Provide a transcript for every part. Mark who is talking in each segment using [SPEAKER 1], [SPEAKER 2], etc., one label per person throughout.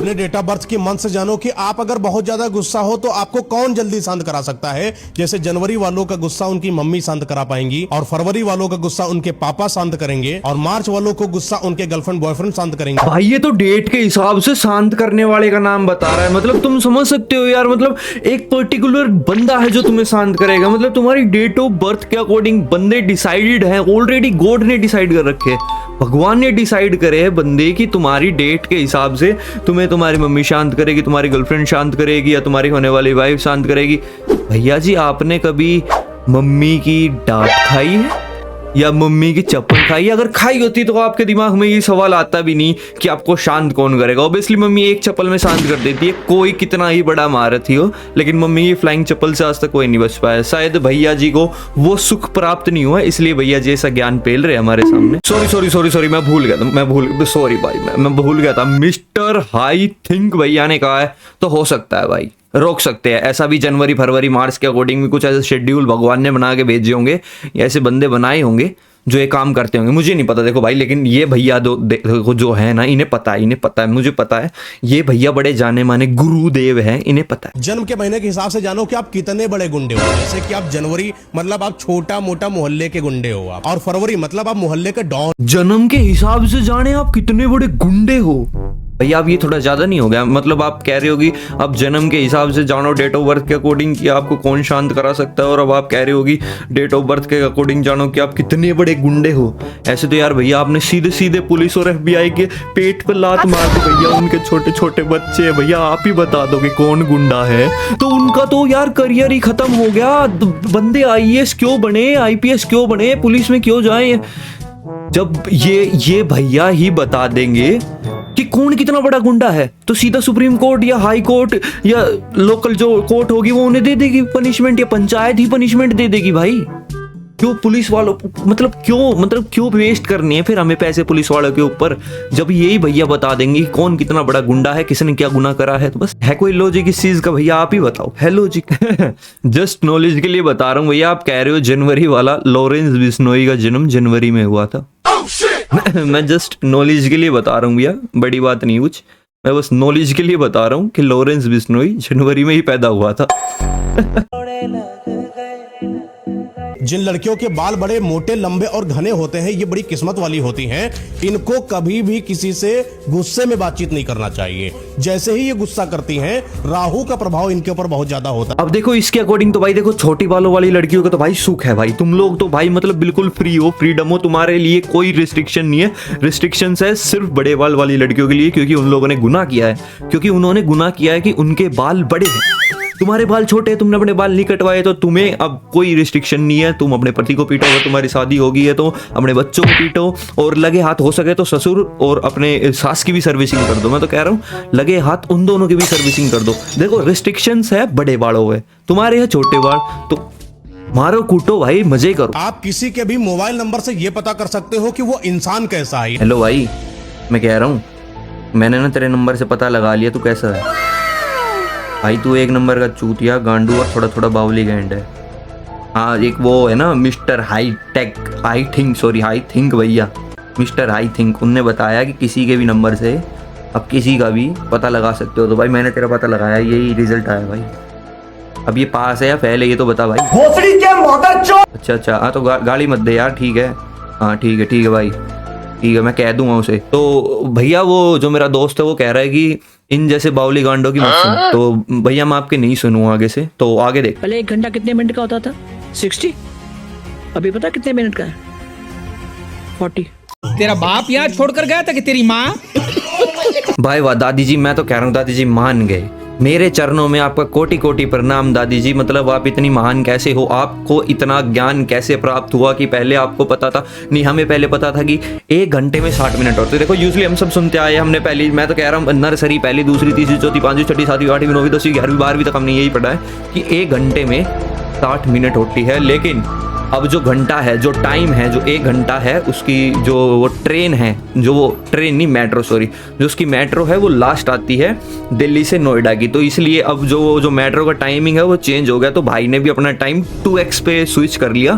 [SPEAKER 1] अपने date of birth के month से जानो कि आप अगर बहुत ज्यादा गुस्सा हो तो आपको कौन जल्दी शांत करा सकता है। जैसे जनवरी वालों का गुस्सा उनकी मम्मी शांत करा पाएंगी, और फरवरी वालों का गुस्सा उनके पापा शांत करेंगे, और मार्च वालों को गुस्सा उनके गर्लफ्रेंड बॉयफ्रेंड शांत करेंगे।
[SPEAKER 2] भाई ये तो डेट के हिसाब से शांत करने वाले का नाम बता रहा है। मतलब तुम समझ सकते हो यार, मतलब एक पर्टिकुलर बंदा है जो तुम्हें शांत करेगा। मतलब तुम्हारी डेट ऑफ बर्थ के अकॉर्डिंग बंदे डिसाइडेड है ऑलरेडी, गॉड ने डिसाइड कर रखे हैं, भगवान ने डिसाइड करे है बंदे की तुम्हारी डेट के हिसाब से तुम्हें तुम्हारी मम्मी शांत करेगी, तुम्हारी गर्लफ्रेंड शांत करेगी, या तुम्हारी होने वाली वाइफ शांत करेगी। भैया जी आपने कभी मम्मी की डांट खाई है या मम्मी की चप्पल खाई है? अगर खाई होती तो आपके दिमाग में ये सवाल आता भी नहीं कि आपको शांत कौन करेगा। ऑब्वियसली मम्मी एक चप्पल में शांत कर देती है, कोई कितना ही बड़ा महारथी हो, लेकिन मम्मी की फ्लाइंग चप्पल से आज तक कोई नहीं बच पाया। शायद भैया जी को वो सुख प्राप्त नहीं हुआ, इसलिए भैया जी ऐसा ज्ञान पेल रहे हमारे सामने। सॉरी मैं भूल गया था, सॉरी भाई मैं भूल गया था। मिस्टर हाई थिंक भैया ने कहा है तो हो सकता है भाई, रोक सकते हैं। ऐसा भी जनवरी फरवरी मार्च के अकॉर्डिंग भी कुछ ऐसे शेड्यूल भगवान ने बना के भेजे होंगे, या ऐसे बंदे बनाए होंगे जो ये काम करते होंगे। मुझे नहीं पता देखो भाई, लेकिन ये भैया जो है ना, इन्हें पता है, मुझे पता है। ये भैया बड़े जाने माने गुरुदेव हैं, इन्हें पता है।
[SPEAKER 1] जन्म के महीने के हिसाब से जानो कि आप कितने बड़े गुंडे हो। जैसे कि आप जनवरी मतलब आप छोटा मोटा मोहल्ले के गुंडे हो आप, और फरवरी मतलब आप मोहल्ले के डॉन।
[SPEAKER 2] जन्म के हिसाब से जाने आप कितने बड़े गुंडे हो। भैया अब ये थोड़ा ज्यादा नहीं हो गया? मतलब आप कह रहे होगी अब जन्म के हिसाब से जानो डेट ऑफ बर्थ के अकॉर्डिंग कि आपको कौन शांत करा सकता है, और अब आप कह रहे होगी डेट ऑफ बर्थ के अकॉर्डिंग जानो कि आप कितने बड़े गुंडे हो। ऐसे तो यार भैया आपने सीधे सीधे पुलिस और FBI के पेट पे लात मार दी। भैया उनके छोटे छोटे बच्चे हैं, भैया आप ही बता दो कि कौन गुंडा है, तो उनका तो यार करियर ही खत्म हो गया। बंदे IAS क्यों बने, IPS क्यों बने, पुलिस में क्यों जाए, जब ये भैया ही बता देंगे कि कौन कितना बड़ा गुंडा है, तो सीधा सुप्रीम कोर्ट या हाई कोर्ट या लोकल जो कोर्ट होगी वो उन्हें दे देगी पनिशमेंट, या पंचायत ही पनिशमेंट दे देगी। भाई क्यों पुलिस वालों क्यों वेस्ट करनी है फिर हमें पैसे पुलिस वालों के ऊपर, जब यही भैया बता देंगे कौन कितना बड़ा गुंडा है, किसने क्या गुनाह करा है। तो बस है कोई लॉजिक इस चीज का? भैया आप ही बताओ, है लॉजिक? जस्ट नॉलेज के लिए बता रहा हूँ भैया। आप कह रहे हो जनवरी वाला, लॉरेंस बिश्नोई का जन्म जनवरी में हुआ था। मैं जस्ट नॉलेज के लिए बता रहा हूँ भैया, बड़ी बात नहीं कुछ, मैं बस नॉलेज के लिए बता रहा हूँ कि लॉरेंस बिश्नोई जनवरी में ही पैदा हुआ था।
[SPEAKER 1] जिन लड़कियों के बाल बड़े मोटे लंबे और घने होते हैं, ये बड़ी किस्मत वाली होती हैं। इनको कभी भी किसी से गुस्से में बातचीत नहीं करना चाहिए। जैसे ही ये गुस्सा करती हैं, राहु का प्रभाव इनके ऊपर बहुत ज्यादा होता है।
[SPEAKER 2] अब देखो इसके अकॉर्डिंग तो भाई देखो, छोटी बालों वाली लड़कियों का तो भाई सुख है भाई। तुम लोग तो भाई मतलब बिल्कुल फ्री हो, फ्रीडम हो, तुम्हारे लिए कोई रिस्ट्रिक्शन नहीं है। रिस्ट्रिक्शन है सिर्फ बड़े बाल वाली लड़कियों के लिए, क्योंकि उन लोगों ने गुनाह किया है, क्योंकि उन्होंने गुनाह किया है कि उनके बाल बड़े हैं। तुम्हारे बाल छोटे हैं, तुमने अपने बाल नहीं कटवाए, तो तुम्हें अब कोई रिस्ट्रिक्शन नहीं है। तुम अपने पति को पीटो, अगर तुम्हारी शादी हो गई है तो अपने बच्चों को पीटो, और लगे हाथ हो सके तो ससुर और अपने सास की भी सर्विसिंग कर दो। मैं तो कह रहा हूँ लगे हाथ उन दोनों की भी सर्विसिंग कर दो। देखो रिस्ट्रिक्शंस है बड़े बालों में, तुम्हारे हैं छोटे बाल, तो मारो कूटो भाई, मजे करो।
[SPEAKER 1] आप किसी के भी मोबाइल नंबर से ये पता कर सकते हो कि वो इंसान कैसा है।
[SPEAKER 2] हेलो भाई, मैं कह रहा हूँ मैंने ना तेरे नंबर से पता लगा लिया तू कैसा है। भाई तू एक नंबर का चूतिया, गांडू और थोड़ा थोड़ा बावली गैंड है। हाँ एक वो है ना मिस्टर हाई थिंक भैया, मिस्टर हाई थिंक, उनने बताया कि किसी के भी नंबर से अब किसी का भी पता लगा सकते हो। तो भाई मैंने तेरा पता लगाया, यही रिजल्ट आया भाई। अब ये पास है या फेल है ये तो बता भाई। अच्छा हाँ तो गाली मत दे यार, ठीक है, हाँ ठीक है भाई, ठीक है मैं कह दूंगा उसे। तो भैया वो जो मेरा दोस्त है वो कह रहा है कि इन जैसे बावली गांडों की मत सुन। तो भैया मैं आपके नहीं सुनूं आगे से, तो आगे देख।
[SPEAKER 3] पहले 1 घंटा कितने मिनट का होता था? 60। अभी पता कितने मिनट का है? 40।
[SPEAKER 4] तेरा बाप यहाँ छोड़कर गया था कि तेरी माँ?
[SPEAKER 2] भाई वाह दादी जी, मैं तो कह रहा हूँ दादी जी मान गए। मेरे चरणों में आपका कोटि कोटि प्रणाम दादी जी। मतलब आप इतनी महान कैसे हो, आपको इतना ज्ञान कैसे प्राप्त हुआ कि पहले आपको पता था? नहीं, हमें पहले पता था कि 1 घंटे में 60 मिनट होते। देखो यूजली हम सब सुनते आए, हमने पहली, मैं तो कह रहा हूँ नर्सरी पहली दूसरी तीसरी चौथी पांचवी छठी सातवीं आठवीं नौवीं 10वीं 11वीं 12वीं तक हमने यही पढ़ा है कि 1 घंटे में 60 मिनट होती है। लेकिन अब जो घंटा है, जो टाइम है, जो 1 घंटा है, उसकी जो वो ट्रेन है, जो वो ट्रेन नहीं मेट्रो सॉरी, जो उसकी मेट्रो है वो लास्ट आती है दिल्ली से नोएडा की। तो इसलिए अब जो मेट्रो का टाइमिंग है वो चेंज हो गया। तो भाई ने भी अपना टाइम 2x पे स्विच कर लिया।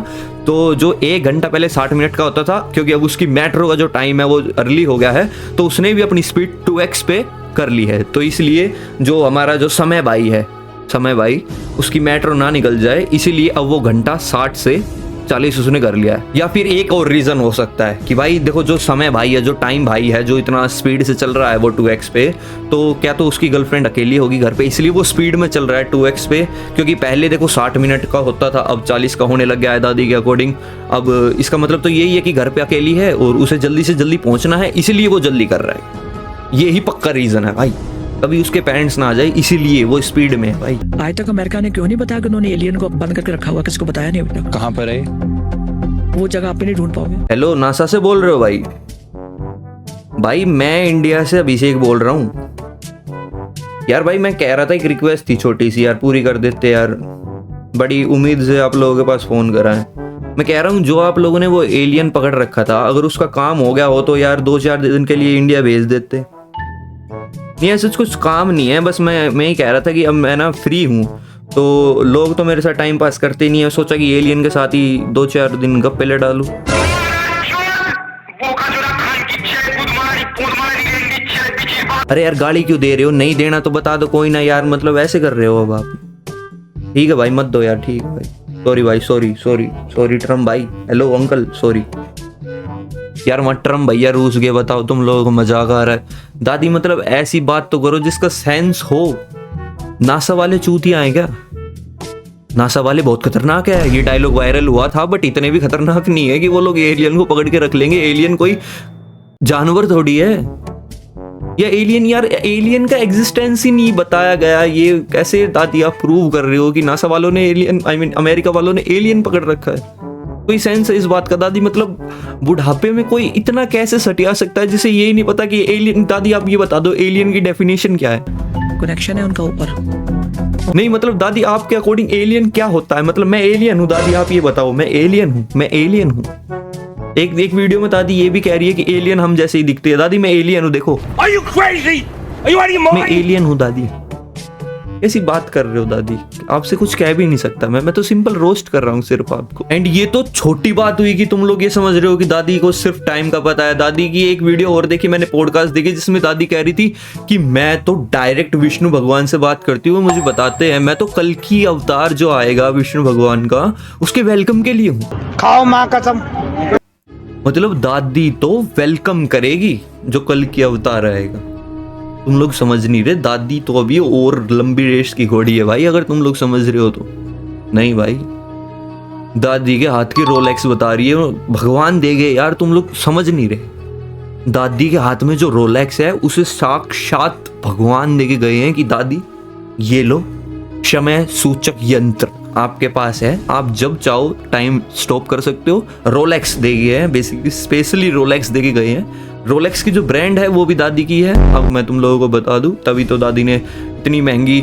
[SPEAKER 2] तो जो 1 घंटा पहले 60 मिनट का होता था, क्योंकि अब उसकी मेट्रो का जो टाइम है वो अर्ली हो गया है, तो उसने भी अपनी स्पीड 2x पे कर ली है। तो इसलिए जो हमारा जो समय भाई उसकी मेट्रो ना निकल जाए, इसीलिए अब वो घंटा 60 से 40 उसने कर लिया है। या फिर एक और रीजन हो सकता है कि भाई देखो, जो समय भाई है, जो टाइम भाई है, जो इतना स्पीड से चल रहा है वो 2x पे, तो क्या तो उसकी गर्लफ्रेंड अकेली होगी घर पे, इसलिए वो स्पीड में चल रहा है 2x पे। क्योंकि पहले देखो 60 मिनट का होता था, अब 40 का होने लग गया है दादी के अकॉर्डिंग। अब इसका मतलब तो यही है कि घर पे अकेली है और उसे जल्दी से जल्दी पहुंचना है, इसीलिए वो जल्दी कर रहा है। यही पक्का रीजन है भाई, कभी उसके पेरेंट्स ना आ जाए, इसीलिए वो स्पीड में है भाई।
[SPEAKER 3] आज तक अमेरिका ने क्यों नहीं बताया कि उन्होंने एलियन को बंद करके रखा हुआ, किसको बताया नहीं अभी तक?
[SPEAKER 5] कहाँ पर है?
[SPEAKER 3] वो जगह आप नहीं ढूंढ पाओगे।
[SPEAKER 2] हेलो, नासा से बोल रहे हो भाई? भाई मैं इंडिया से अभिषेक बोल रहा हूँ। यार भाई मैं कह रहा था, एक रिक्वेस्ट थी छोटी सी यार, पूरी कर देते यार। बड़ी उम्मीद से आप लोगों के पास फोन करा है। मैं कह रहा हूँ, जो आप लोगों ने वो एलियन पकड़ रखा था, अगर उसका काम हो गया हो तो यार 2-4 दिन के लिए इंडिया भेज देते। नहीं ऐसा कुछ काम नहीं है, बस मैं ही कह रहा था कि अब मैं ना फ्री हूँ, तो लोग तो मेरे साथ टाइम पास करते नहीं है, सोचा कि एलियन के साथ ही 2-4 दिन गप्पे ले डालूं। अरे यार गाली क्यों दे रहे हो? नहीं देना तो बता दो, कोई ना यार, मतलब ऐसे कर रहे हो अब आप। ठीक है भाई, मत दो यार, ठीक है भाई। सॉरी भाई, सॉरी ट्रम्प भाई। हेलो अंकल, सॉरी यार। मत ट्रम्प भैया रूस गए, बताओ तुम लोगों को मजाक आ रहा है? दादी मतलब ऐसी बात तो करो जिसका सेंस हो। नासा वाले चूतिया हैं क्या? नासा वाले बहुत खतरनाक है, ये डायलॉग वायरल हुआ था, बट इतने भी खतरनाक नहीं है कि वो लोग एलियन को पकड़ के रख लेंगे। एलियन कोई जानवर थोड़ी है, या एलियन, यार एलियन का एग्जिस्टेंस ही नहीं बताया गया। ये कैसे दादी आप प्रूव कर रहे हो कि नासा वालों ने एलियन, आई मीन अमेरिका वालों ने एलियन पकड़ रखा है? कोई सेंस है इस बात का दादी? मतलब बुढ़ापे में कोई इतना कैसे सटिया सकता है जिसे यही नहीं पता कि एलियन? दादी आप ये बता दो, एलियन की डेफिनेशन क्या है?
[SPEAKER 3] कनेक्शन है उनका ऊपर।
[SPEAKER 2] नहीं मतलब दादी आपके अकॉर्डिंग एलियन क्या होता है? मतलब मैं एलियन हूँ दादी, आप ये बताओ। मैं एलियन हूँ। एक वीडियो में दादी ये भी कह रही है कि एलियन हम जैसे ही दिखते हैं। दादी मैं एलियन हूँ, देखो। मैं एलियन हूँ दादी। ऐसी बात कर रहे हो दादी? आपसे कुछ कह भी नहीं सकता मैं तो सिंपल रोस्ट कर रहा हूँ सिर्फ आपको। एंड ये तो छोटी बात हुई कि तुम लोग ये समझ रहे हो कि दादी को सिर्फ टाइम का पता है। दादी की एक वीडियो और देखी मैंने, पॉडकास्ट देखी, जिसमें दादी कह रही थी कि मैं तो डायरेक्ट विष्णु भगवान से बात करती हूँ, मुझे बताते हैं, मैं तो कल की अवतार जो आएगा विष्णु भगवान का, उसके वेलकम के लिए हूँ।
[SPEAKER 5] खाओ माँ कसम।
[SPEAKER 2] मतलब दादी तो वेलकम करेगी जो कल की अवतार आएगा। तुम लोग समझ नहीं रहे, दादी तो अभी और लंबी रेस की घोड़ी है भाई, अगर तुम लोग समझ रहे हो तो। नहीं भाई, दादी के हाथ की रोलेक्स बता रही है, भगवान देंगे यार, तुम लोग समझ नहीं रहे। दादी के हाथ में जो रोलेक्स है उसे साक्षात भगवान देके गए हैं कि दादी ये लो, समय सूचक यंत्र आपके पास है, आप जब चाहो टाइम स्टॉप कर सकते हो। रोलेक्स दे गए हैं, बेसिकली स्पेशली रोलेक्स दे के गए हैं। रोलेक्स की जो ब्रांड है वो भी दादी की है। अब मैं तुम लोगों को बता दूं, तभी तो दादी ने इतनी महंगी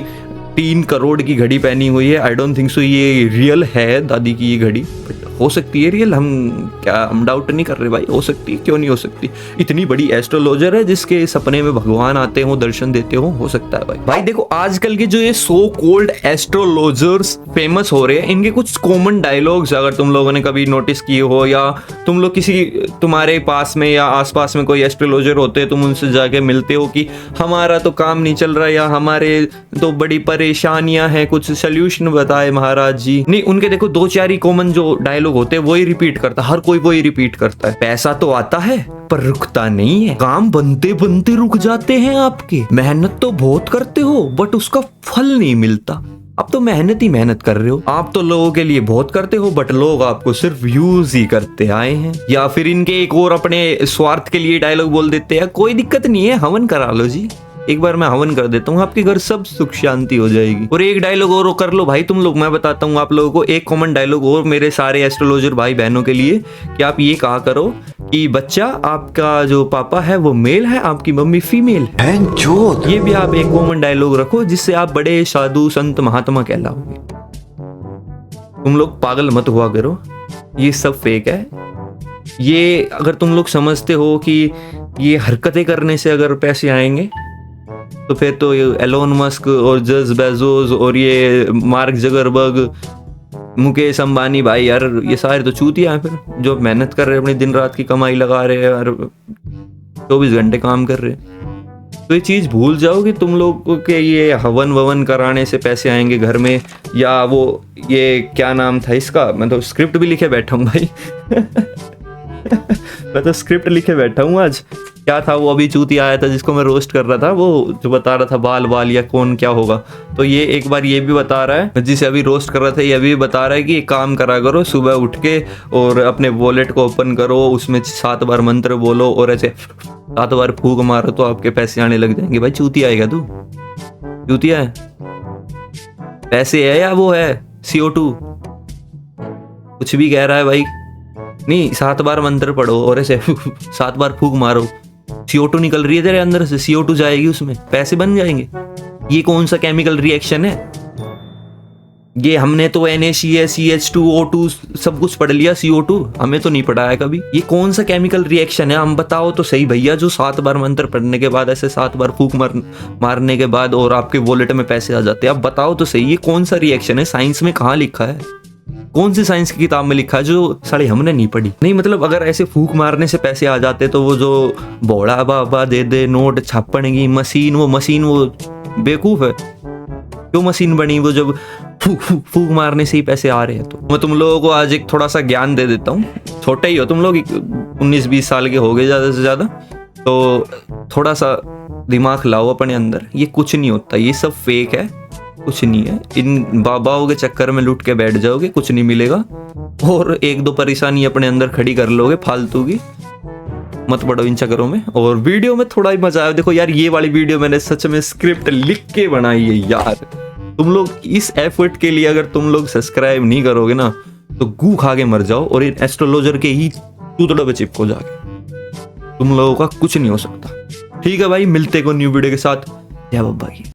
[SPEAKER 2] 3 करोड़ की घड़ी पहनी हुई है। आई डोंट थिंक सो ये रियल है दादी की ये घड़ी, बट हो सकती है रियल, हम डाउट नहीं कर रहे भाई, हो सकती है, क्यों नहीं हो सकती। इतनी बड़ी एस्ट्रोलॉजर है जिसके सपने में भगवान आते हो, दर्शन देते हो सकता है भाई। देखो आजकल के जो ये सो कॉल्ड एस्ट्रोलॉजर्स फेमस हो रहे हैं, इनके कुछ कॉमन डायलॉग्स अगर तुम लोगों ने कभी नोटिस किए हो, या तुम लोग तुम्हारे पास में या आसपास में कोई एस्ट्रोलॉजर होते हैं, तुम उनसे जाके मिलते हो कि हमारा तो काम नहीं चल रहा, या हमारे तो बड़ी परेशानियां हैं, कुछ सोल्यूशन बताए महाराज जी। नहीं, उनके देखो 2-4 ही कॉमन जो डायलॉग होते हैं वही रिपीट करता, हर कोई वही रिपीट करता है। पैसा तो आता है पर रुकता नहीं है, काम बनते बनते रुक जाते हैं आपके, मेहनत तो बहुत करते हो बट उसका फल नहीं मिलता। अब तो मेहनत ही मेहनत कर रहे हो, आप तो लोगों के लिए बहुत करते हो बट लोग आपको सिर्फ यूज ही करते आए हैं। या फिर इनके एक और अपने स्वार्थ के लिए डायलॉग बोल देते हैं, कोई दिक्कत नहीं है, हवन करा लो जी, एक बार मैं हवन कर देता हूँ, आपके घर सब सुख शांति हो जाएगी। और एक डायलॉग और कर लो भाई तुम लोग, मैं बताता हूँ आप लोगों को एक कॉमन डायलॉग और मेरे सारे एस्ट्रोलॉजर भाई बहनों के लिए, कि आप ये कहा करो कि बच्चा आपका जो पापा है वो मेल है, आपकी मम्मी फीमेल है। ये भी आप एक कॉमन डायलॉग रखो, जिससे आप बड़े साधु संत महात्मा कहलाओगे। तुम लोग पागल मत हुआ करो, ये सब फेक है। ये अगर तुम लोग समझते हो कि ये हरकतें करने से अगर पैसे आएंगे, तो फिर तो एलोन मस्क और जेफ बेजोस और ये मार्क जकरबर्ग, मुकेश अंबानी, भाई यार ये सारे तो चूतिया हैं फिर, जो मेहनत कर रहे हैं, अपनी दिन रात की कमाई लगा रहे हैं और 24 घंटे काम कर रहे हैं। तो ये चीज़ भूल जाओ कि तुम लोग के ये हवन ववन कराने से पैसे आएंगे घर में, या वो ये क्या नाम था इसका, मैं तो स्क्रिप्ट भी लिखे बैठा हूँ भाई मैं तो स्क्रिप्ट लिखे बैठा हूँ आज। क्या था वो अभी चूती आया था जिसको मैं रोस्ट कर रहा था, वो जो बता रहा था बाल या कौन क्या होगा, तो ये एक बार ये भी बता रहा है, जिसे अभी रोस्ट कर रहा था ये भी बता रहा है कि एक काम करा करो, सुबह उठ के और अपने वॉलेट को ओपन करो, उसमें 7 बार मंत्र बोलो और ऐसे 7 बार फूंक मारो तो आपके पैसे आने लग जाएंगे। भाई चूती आएगा तू, चूतिया है, पैसे है या वो है CO2, कुछ भी कह रहा है भाई। नहीं, 7 बार मंत्र पढ़ो और ऐसे 7 बार फूंक मारो, CO2 निकल रही है तेरे अंदर से, CO2 जाएगी उसमें, पैसे बन जाएंगे। ये कौन सा केमिकल रिएक्शन है? ये हमने तो NaCl CH2O2 सब कुछ पढ़ लिया, CO2 हमें तो नहीं पढ़ा है कभी। ये कौन सा केमिकल रिएक्शन है? हम बताओ तो सही भैया, जो 7 बार मंत्र पढ़ने के बाद ऐसे 7 बार फूंक मारने के बाद और आपके वॉलेट में पैसे आ जाते हैं। आप बताओ तो सही, ये कौन सा रिएक्शन है? साइंस में कहाँ लिखा है? कौन सी साइंस की किताब में लिखा है जो साले हमने नहीं पढ़ी? नहीं मतलब अगर ऐसे फूंक मारने से पैसे आ जाते तो वो जो बौड़ा बाबा दे दे नोट छापने की मशीन वो बेवकूफ है। क्यों मशीन बनी? वो जब फूंक मारने से ही पैसे आ रहे हैं। तो मैं तुम लोगों को आज एक थोड़ा सा ज्ञान दे देता हूँ। छोटे ही हो तुम लोग, 19-20 साल के हो गए ज़्यादा से ज़्यादा, तो थोड़ा सा दिमाग लाओ अपने अंदर। ये कुछ नहीं होता, ये सब फेक है, कुछ नहीं है। इन बाबाओं के चक्कर में लुट के बैठ जाओगे, कुछ नहीं मिलेगा, और 1-2 परेशानी अपने अंदर खड़ी कर लोगे फालतू की। मत पड़ो इन चक्करों में। और वीडियो में थोड़ा ही मजा आया। देखो यार, ये वाली वीडियो मैंने सच में स्क्रिप्ट लिख के बनाई है यार। तुम लोग इस एफर्ट के लिए अगर तुम लोग सब्सक्राइब नहीं करोगे ना तो गू खा के मर जाओ और इन एस्ट्रोलॉजर के ही चूतड़ों पे चिपको जाके। तुम लोगों का कुछ नहीं हो सकता। ठीक है भाई, मिलते को न्यू वीडियो के साथ। जय बाबा की।